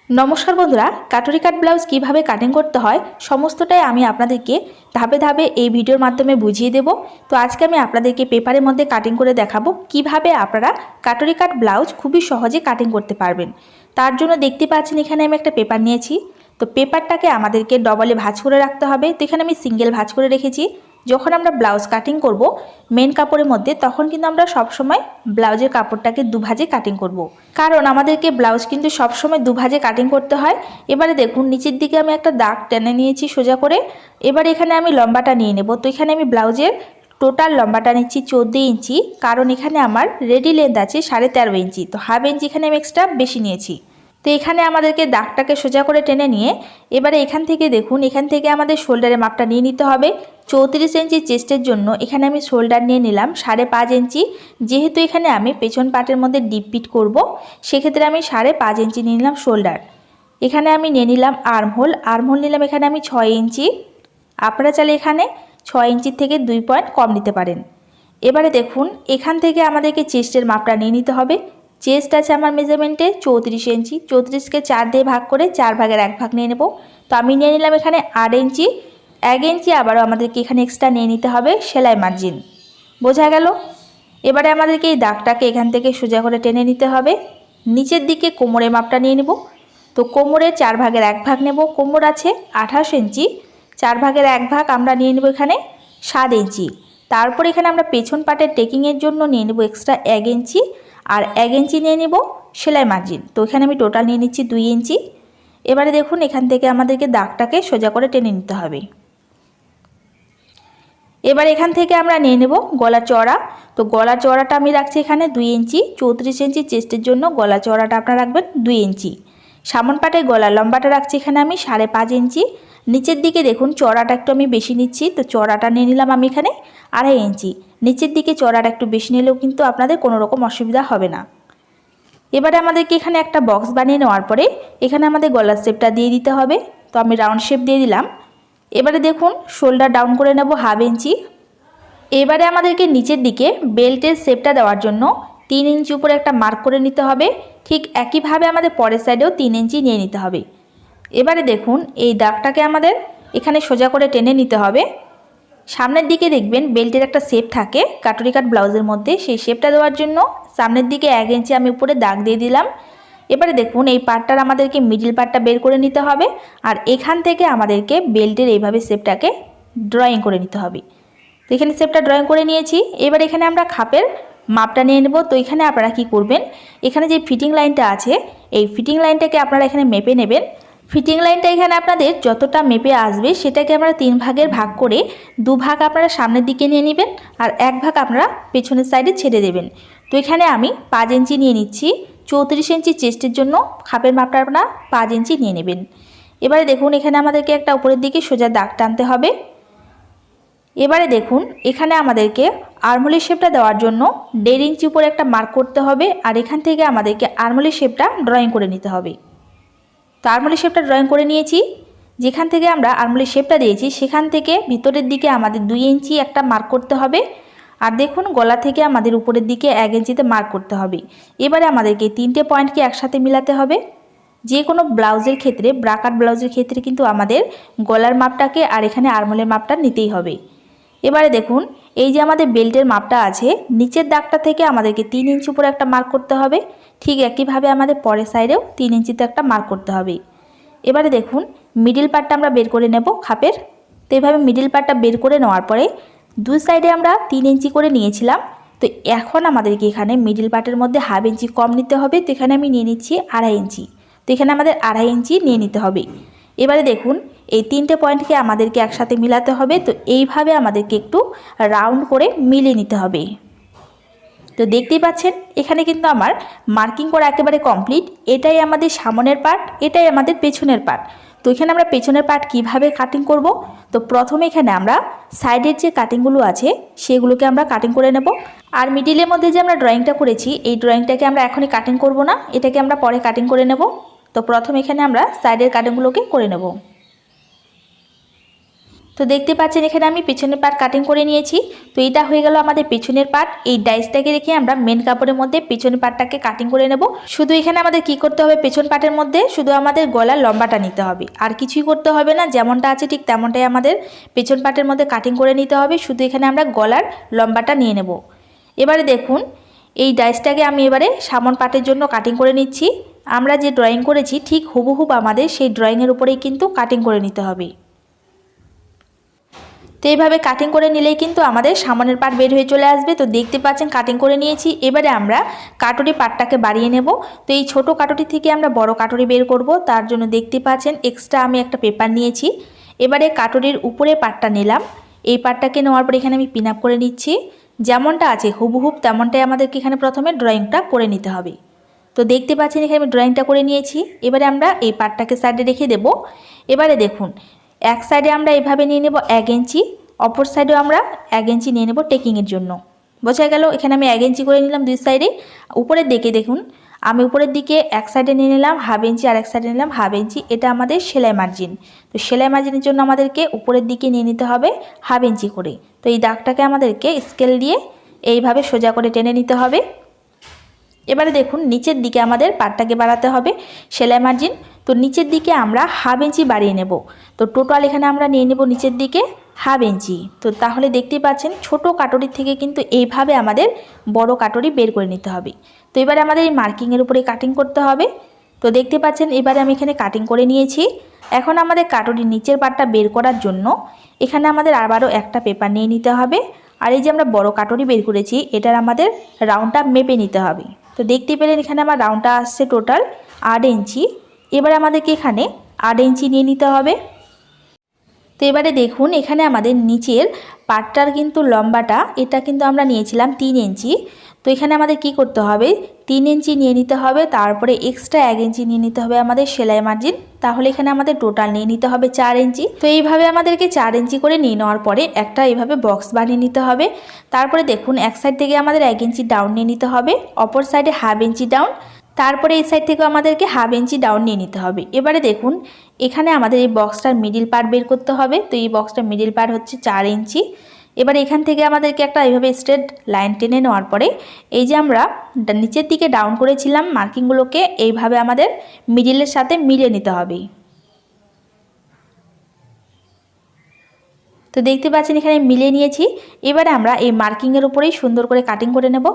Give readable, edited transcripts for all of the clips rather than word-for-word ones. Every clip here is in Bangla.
নমস্কার বন্ধুরা, কাটুরি কাট ব্লাউজ কিভাবে কাটিং করতে হয় সমস্তটাই আমি আপনাদেরকে ধাপে ধাপে এই ভিডিওর মাধ্যমে বুঝিয়ে দেব। তো আজকে আমি আপনাদেরকে পেপারের মধ্যে কাটিং করে দেখাবো কিভাবে আপনারা কাটুরি কাট ব্লাউজ খুবই সহজে কাটিং করতে পারবেন। তার জন্য দেখতে পাচ্ছেন এখানে আমি একটা পেপার নিয়েছি। তো পেপারটাকে আমাদেরকে ডবলে ভাঁজ করে রাখতে হবে। তো এখানে আমি সিঙ্গেল ভাঁজ করে রেখেছি। যখন আমরা ব্লাউজ কাটিং করব মেন কাপড়ের মধ্যে, তখন কিন্তু আমরা সবসময় ব্লাউজের কাপড়টাকে দুভাজে কাটিং করব, কারণ আমাদেরকে ব্লাউজ কিন্তু সবসময় দুভাজে কাটিং করতে হয়। এবারে দেখুন নিচের দিকে আমি একটা দাগ টেনে নিয়েছি সোজা করে। এবার এখানে আমি লম্বাটা নিয়ে নেব। তো এখানে আমি ব্লাউজের টোটাল লম্বাটা নিচ্ছি 14 ইঞ্চি, কারণ এখানে আমার রেডি লেন্থ আছে 13.5 ইঞ্চি। তো হাফ ইঞ্চি এখানে আমি এক্সট্রা বেশি নিয়েছি। তো এখানে আমাদেরকে দাগটাকে সোজা করে টেনে নিয়ে এবারে এখান থেকে দেখুন, এখান থেকে আমাদের শোল্ডারের মাপটা নিয়ে নিতে হবে। 34 ইঞ্চি চেস্টের জন্য এখানে আমি শোল্ডার নিয়ে নিলাম 5.5 ইঞ্চি। যেহেতু এখানে আমি পেছন পাটের মধ্যে ডিপ পিট করব, সেক্ষেত্রে আমি 5.5 ইঞ্চি নিয়ে নিলাম শোল্ডার। এখানে আমি নিয়ে নিলাম আর্মহোল নিলাম এখানে আমি 6 ইঞ্চি। আপনারা চাইলে এখানে 6 ইঞ্চির থেকে 2 পয়েন্ট কম নিতে পারেন। এবারে দেখুন এখান থেকে আমাদেরকে চেস্টের মাপটা নিয়ে নিতে হবে। চেস্ট আছে আমার মেজারমেন্টে 34 ইঞ্চি। 34কে 4 দিয়ে ভাগ করে 4 ভাগের 1 ভাগ নিয়ে নেব। তো আমি নিয়ে নিলাম এখানে 8 ইঞ্চি। 1 ইঞ্চি আবারও আমাদেরকে এখানে এক্সট্রা নিয়ে নিতে হবে সেলাই মার্জিন। বোঝা গেল? এবারে আমাদেরকে এই দাগটাকে এখান থেকে সোজা করে টেনে নিতে হবে। নিচের দিকে কোমরের মাপটা নিয়ে নেব। তো কোমরের 4 ভাগের 1 ভাগ নেব। কোমর আছে 28 ইঞ্চি, 4 ভাগের 1 ভাগ আমরা নিয়ে নেব এখানে 7 ইঞ্চি। তারপর এখানে আমরা পেছন পাটের টেকিংয়ের জন্য নিয়ে নেব এক্সট্রা 1 ইঞ্চি, আর 1 ইঞ্চি নিয়ে নেব সেলাই মার্জিন। তো এখানে আমি টোটাল নিয়ে নিচ্ছি 2 ইঞ্চি। এবারে দেখুন এখান থেকে আমাদেরকে দাগটাকে সোজা করে টেনে নিতে হবে। এবার এখান থেকে আমরা নিয়ে নেব গলা চওড়া। তো গলা চওড়াটা আমি রাখছি এখানে 2 ইঞ্চি। 34 ইঞ্চি চেস্টের জন্য গলা চওড়াটা আপনারা রাখবেন 2 ইঞ্চি। সামন পাটের গলার লম্বাটা রাখছি এখানে আমি 5.5 ইঞ্চি। নিচের দিকে দেখুন চওড়াটা একটু আমি বেশি নিচ্ছি। তো চওড়াটা নিয়ে নিলাম আমি এখানে 2.5 ইঞ্চি। নিচের দিকে চওড়াটা একটু বেশি নিলেও কিন্তু আপনাদের কোনো রকম অসুবিধা হবে না। এবারে আমাদেরকে এখানে একটা বক্স বানিয়ে নেওয়ার পরে এখানে আমাদের গলার শেপটা দিয়ে দিতে হবে। তো আমি রাউন্ড শেপ দিয়ে দিলাম। এবারে দেখুন শোল্ডার ডাউন করে নেব হাফ ইঞ্চি। এবারে আমাদেরকে নিচের দিকে বেল্টের শেপটা দেওয়ার জন্য 3 ইঞ্চি উপরে একটা মার্ক করে নিতে হবে। ঠিক একইভাবে আমাদের পরের সাইডেও 3 ইঞ্চি নিয়ে নিতে হবে। এবারে দেখুন এই দাগটাকে আমাদের এখানে সোজা করে টেনে নিতে হবে। সামনের দিকে দেখবেন বেল্টের একটা শেপ থাকে কাটুরি কাট ব্লাউজের মধ্যে, সেই শেপটা দেওয়ার জন্য সামনের দিকে 1 ইঞ্চি আমি উপরে দাগ দিয়ে দিলাম। এবারে দেখুন এই পার্টটার আমাদেরকে মিডিল পার্টটা বের করে নিতে হবে, আর এখান থেকে আমাদেরকে বেল্টের এইভাবে শেপটাকে ড্রয়িং করে নিতে হবে। তো এখানে শেপটা ড্রয়িং করে নিয়েছি। এবার এখানে আমরা খাপের মাপটা নিয়ে নেব। তো এখানে আপনারা কি করবেন, এখানে যে ফিটিং লাইনটা আছে এই ফিটিং লাইনটাকে আপনারা এখানে মেপে নেবেন। ফিটিং লাইনটা এখানে আপনাদের যতটা মেপে আসবে সেটাকে আমরা 3 ভাগের ভাগ করে 2 ভাগ আপনারা সামনের দিকে নিয়ে নেবেন, আর 1 ভাগ আপনারা পেছনের সাইডে ছেড়ে দেবেন। তো এখানে আমি 5 ইঞ্চি নিয়ে নিচ্ছি। 34 ইঞ্চি চেস্টের জন্য খাপের মাপটা আপনারা 5 ইঞ্চি নিয়ে নেবেন। এবারে দেখুন এখানে আমাদেরকে একটা উপরের দিকে সোজা দাগ টানতে হবে। এবারে দেখুন এখানে আমাদেরকে আর্মহোলের শেপটা দেওয়ার জন্য 1.5 ইঞ্চি উপরে একটা মার্ক করতে হবে, আর এখান থেকে আমাদেরকে আর্মহোলের শেপটা ড্রয়িং করে নিতে হবে। তো আর্মহোলের শেপটা ড্রয়িং করে নিয়েছি। যেখান থেকে আমরা আর্মহোলের শেপটা দিয়েছি সেখান থেকে ভিতরের দিকে আমাদের 2 ইঞ্চি একটা মার্ক করতে হবে, আর দেখুন গলা থেকে আমাদের উপরের দিকে 1 ইঞ্চিতে মার্ক করতে হবে। এবারে আমাদেরকে 3টে পয়েন্টকে একসাথে মিলাতে হবে। যে কোনো ব্লাউজের ক্ষেত্রে, ব্রাকাট ব্লাউজের ক্ষেত্রে কিন্তু আমাদের গলার মাপটাকে আর এখানে আর্মহোলের মাপটা নিতেই হবে। এবারে দেখুন এই যে আমাদের বেল্টের মাপটা আছে, নিচের দাগটা থেকে আমাদেরকে 3 ইঞ্চি উপরে একটা মার্ক করতে হবে। ঠিক একইভাবে আমাদের পরের সাইডেও 3 ইঞ্চিতে একটা মার্ক করতে হবে। এবারে দেখুন মিডিল পার্টটা আমরা বের করে নেব খাপের। তো এইভাবে মিডিল পার্টটা বের করে নেওয়ার পরে 2 সাইডে আমরা 3 ইঞ্চি করে নিয়েছিলাম। তো এখন আমাদেরকে এখানে মিডিল পার্টের মধ্যে হাফ ইঞ্চি কম নিতে হবে। তো এখানে আমি নিয়ে নিচ্ছি 2.5 ইঞ্চি। তো এখানে আমাদের 2.5 ইঞ্চি নিয়ে নিতে হবে। এবারে দেখুন এই 3টে পয়েন্টকে আমাদেরকে একসাথে মিলাতে হবে। তো এইভাবে আমাদেরকে একটু রাউন্ড করে মিলিয়ে নিতে হবে। তো দেখতেই পাচ্ছেন এখানে কিন্তু আমার মার্কিং করা একেবারে কমপ্লিট। এটাই আমাদের সামনের পার্ট, এটাই আমাদের পেছনের পার্ট। তো এখানে আমরা পেছনের পার্ট কিভাবে কাটিং করব, তো প্রথমে এখানে আমরা সাইডের যে কাটিংগুলো আছে সেগুলোকে আমরা কাটিং করে নেব। আর মিডিলের মধ্যে যে আমরা ড্রয়িংটা করেছি এই ড্রয়িংটাকে আমরা এখনই কাটিং করব না, এটাকে আমরা পরে কাটিং করে নেব। তো প্রথমে এখানে আমরা সাইডের কাটিংগুলোকে করে নেব। তো দেখতে পাচ্ছেন এখানে আমি পেছনের পার্ট কাটিং করে নিয়েছি। তো এটা হয়ে গেল আমাদের পেছনের পার্ট। এই ডাইসটাকে রেখে আমরা মেন কাপড়ের মধ্যে পেছনের পার্টটাকে কাটিং করে নেব। শুধু এখানে আমাদের কি করতে হবে, পেছন পার্টের মধ্যে শুধু আমাদের গলার লম্বাটা নিতে হবে, আর কিছুই করতে হবে না। যেমনটা আছে ঠিক তেমনটাই আমাদের পেছন পার্টের মধ্যে কাটিং করে নিতে হবে। শুধু এখানে আমরা গলার লম্বাটা নিয়ে নেব। এবারে দেখুন এই ডাইসটাকে আমি এবারে সামন পার্টের জন্য কাটিং করে নিচ্ছি। আমরা যে ড্রয়িং করেছি ঠিক হুবহুব আমাদের সেই ড্রয়িংয়ের উপরেই কিন্তু কাটিং করে নিতে হবে। তো এইভাবে কাটিং করে নিলেই কিন্তু আমাদের সামনের পার্ট বের হয়ে চলে আসবে। তো দেখতে পাচ্ছেন কাটিং করে নিয়েছি। এবারে আমরা কাটুরি পার্টটাকে বাড়িয়ে নেব। তো এই ছোট কাটুরি থেকে আমরা বড় কাটুরি বের করব, তার জন্য দেখতে পাচ্ছেন এক্সট্রা আমি একটা পেপার নিয়েছি। এবারে কাটুরির উপরে পার্টটা নিলাম। এই পার্টটাকে নেওয়ার পর এখানে আমি পিন আপ করে নিচ্ছি। যেমনটা আছে হুবহুব তেমনটাই আমাদেরকে এখানে প্রথমে ড্রয়িংটা করে নিতে হবে। তো দেখতে পাচ্ছেন এখানে আমি ড্রয়িংটা করে নিয়েছি। এবারে আমরা এই পার্টটাকে সাইডে রেখে দেব। এবারে দেখুন এক সাইডে আমরা এভাবে নিয়ে নেব 1 ইঞ্চি, অপর সাইডেও আমরা 1 ইঞ্চি নিয়ে নেব টেকিংয়ের জন্য। বোঝা গেল? এখানে আমি 1 ইঞ্চি করে নিলাম দুই সাইডে। উপরের দিকে দেখুন আমি উপরের দিকে এক সাইডে নিয়ে নিলাম 1/2 ইঞ্চি, আর এক সাইডে নিলাম 1/2 ইঞ্চি। এটা আমাদের সেলাই মার্জিন। তো সেলাই মার্জিনের জন্য আমাদেরকে উপরের দিকে নিয়ে নিতে হবে 1/2 ইঞ্চি করে। তো এই দাগটাকে আমাদেরকে স্কেল দিয়ে এইভাবে সোজা করে টেনে নিতে হবে। এবারে দেখুন নিচের দিকে আমাদের পাটটাকে বাড়াতে হবে সেলাই মার্জিন। তো নিচের দিকে আমরা 1/2 ইঞ্চি বাড়িয়ে নেব। তো টোটাল এখানে আমরা নিয়ে নেব নিচের দিকে 1/2 ইঞ্চি। তো তাহলে দেখতেই পাচ্ছেন ছোট কাটুরির থেকে কিন্তু এইভাবে আমাদের বড় কাটুরি বের করে নিতে হবে। তো এবারে আমাদের এই মার্কিংয়ের উপরে কাটিং করতে হবে। তো দেখতে পাচ্ছেন এবারে আমি এখানে কাটিং করে নিয়েছি। এখন আমাদের কাটুরির নিচের পাটটা বের করার জন্য এখানে আমাদের আবারও একটা পেপার নিয়ে নিতে হবে। আর এই যে আমরা বড় কাটুরি বের করেছি এটার আমাদের রাউন্ডটা মেপে নিতে হবে। তো দেখতে পেলেন এখানে আমার রাউন্ডটা আসছে টোটাল 8 ইঞ্চি। এবারে আমাদেরকে এখানে 8 ইঞ্চি নিয়ে নিতে হবে। তো এবারে দেখুন এখানে আমাদের নিচের পাটটার কিন্তু লম্বাটা এটা কিন্তু আমরা নিয়েছিলাম 3 ইঞ্চি। তো এখানে আমাদের কি করতে হবে 3 ইঞ্চি নিয়ে নিতে হবে, তারপরে এক্সট্রা 1 ইঞ্চি নিয়ে নিতে হবে আমাদের সেলাই মার্জিন। তাহলে এখানে আমাদের টোটাল নিয়ে নিতে হবে 4 ইঞ্চি। তো এইভাবে আমাদেরকে 4 ইঞ্চি করে নিয়ে নেওয়ার পরে একটা এইভাবে বক্স বানিয়ে নিতে হবে। তারপরে দেখুন এক সাইড থেকে আমাদের 1 ইঞ্চি ডাউন নিয়ে নিতে হবে, অপর সাইডে 1/2 ইঞ্চি ডাউন, তারপরে এই সাইড থেকে আমাদেরকে 1/2 ইঞ্চি ডাউন নিয়ে নিতে হবে। এবারে দেখুন এখানে আমাদের এই বক্সটার মিডিল পার্ট বের করতে হবে। তো এই বক্সটার মিডিল পার্ট হচ্ছে 4 ইঞ্চি। এবার এখান থেকে আমাদেরকে একটা এইভাবে স্ট্রেট লাইন টেনে নেওয়ার পরে এই যে আমরা নিচের দিকে ডাউন করেছিলাম মার্কিংগুলোকে এইভাবে আমাদের মিডিলের সাথে মিলিয়ে নিতে হবে। তো দেখতে পাচ্ছেন এখানে মিলিয়ে নিয়েছি। এবারে আমরা এই মার্কিংয়ের উপরেই সুন্দর করে কাটিং করে নেব।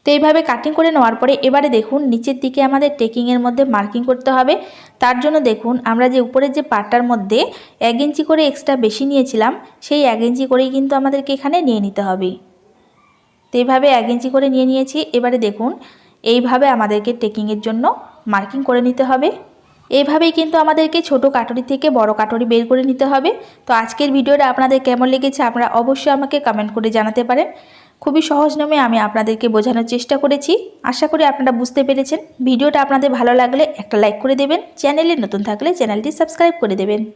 তো এইভাবে কাটিং করে নেওয়ার পরে এবারে দেখুন নিচের দিকে আমাদের টেকিংয়ের মধ্যে মার্কিং করতে হবে। তার জন্য দেখুন আমরা যে উপরের যে পার্টটার মধ্যে 1 ইঞ্চি করে এক্সট্রা বেশি নিয়েছিলাম সেই 1 ইঞ্চি করেই কিন্তু আমাদেরকে এখানে নিয়ে নিতে হবে। তো এইভাবে 1 ইঞ্চি করে নিয়ে নিয়েছি। এবারে দেখুন এইভাবে আমাদেরকে টেকিংয়ের জন্য মার্কিং করে নিতে হবে। এইভাবেই কিন্তু আমাদেরকে ছোট কাটুরি থেকে বড় কাটুরি বের করে নিতে হবে। তো আজকের ভিডিওটা আপনাদের কেমন লেগেছে আপনারা অবশ্যই আমাকে কমেন্ট করে জানাতে পারেন। খুবই সহজ নিয়মে আমি আপনাদেরকে বোঝানোর চেষ্টা করেছি। আশা করি আপনারা বুঝতে পেরেছেন। ভিডিওটা আপনাদের ভালো লাগলে একটা লাইক করে দেবেন, চ্যানেলে নতুন থাকলে চ্যানেলটি সাবস্ক্রাইব করে দেবেন।